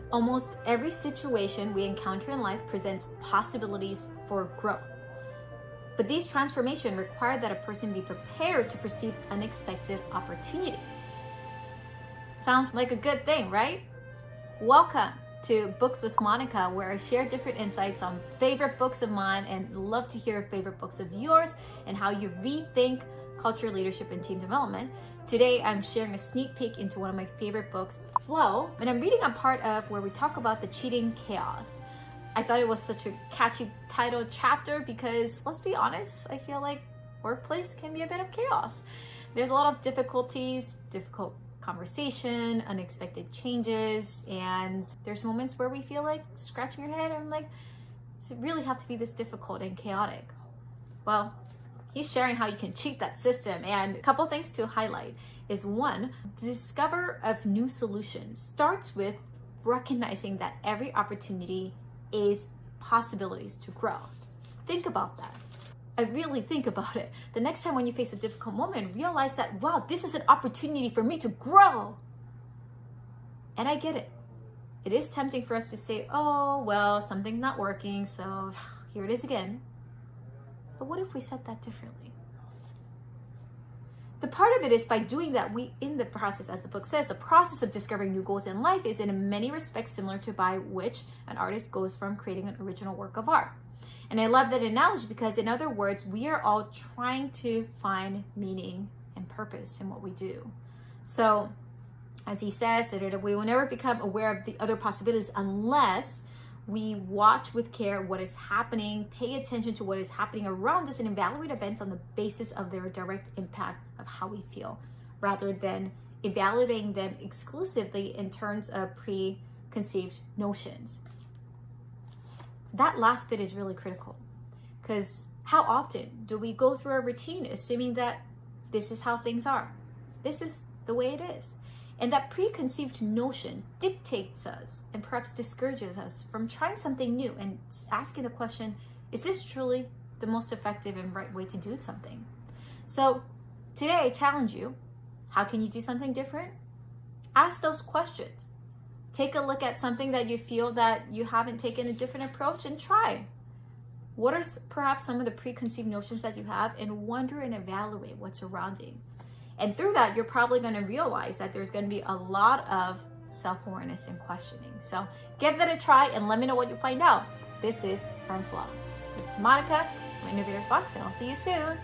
Almost every situation we encounter in life presents possibilities for growth. But these transformations require that a person be prepared to perceive unexpected opportunities. Sounds like a good thing, right? Welcome to Books with Monica, where I share different insights on favorite books of mine and love to hear favorite books of yours and how you rethink culture, leadership, and team development. Today, I'm sharing a sneak peek into one of my favorite books, Flow, and I'm reading a part of where we talk about the cheating chaos. I thought it was such a catchy title chapter because, let's be honest, I feel like workplace can be a bit of chaos. There's a lot of difficulties, difficult conversation, unexpected changes, and there's moments where we feel like scratching your head and like, does it really have to be this difficult and chaotic? Well, he's sharing how you can cheat that system, and a couple things to highlight is one, the discover of new solutions starts with recognizing that every opportunity is possibilities to grow. Think about that. I really think about it. The next time when you face a difficult moment, realize that, wow, this is an opportunity for me to grow. And I get it. It is tempting for us to say, oh, well, something's not working, so here it is again. But what if we said that differently? The part of it is by doing that, in the process, as the book says, the process of discovering new goals in life is in many respects similar to by which an artist goes from creating an original work of art. And I love that analogy because, in other words, we are all trying to find meaning and purpose in what we do. So, as he says, we will never become aware of the other possibilities unless we watch with care what is happening, pay attention to what is happening around us, and evaluate events on the basis of their direct impact of how we feel, rather than evaluating them exclusively in terms of preconceived notions. That last bit is really critical, because how often do we go through our routine assuming that this is how things are? This is the way it is. And that preconceived notion dictates us and perhaps discourages us from trying something new and asking the question, is this truly the most effective and right way to do something? So today I challenge you, how can you do something different? Ask those questions. Take a look at something that you feel that you haven't taken a different approach and try. What are perhaps some of the preconceived notions that you have, and wonder and evaluate what's surrounding. And through that, you're probably going to realize that there's going to be a lot of self-awareness and questioning. So give that a try and let me know what you find out. This is From Flow. This is Monica from InnovatorsBox, and I'll see you soon.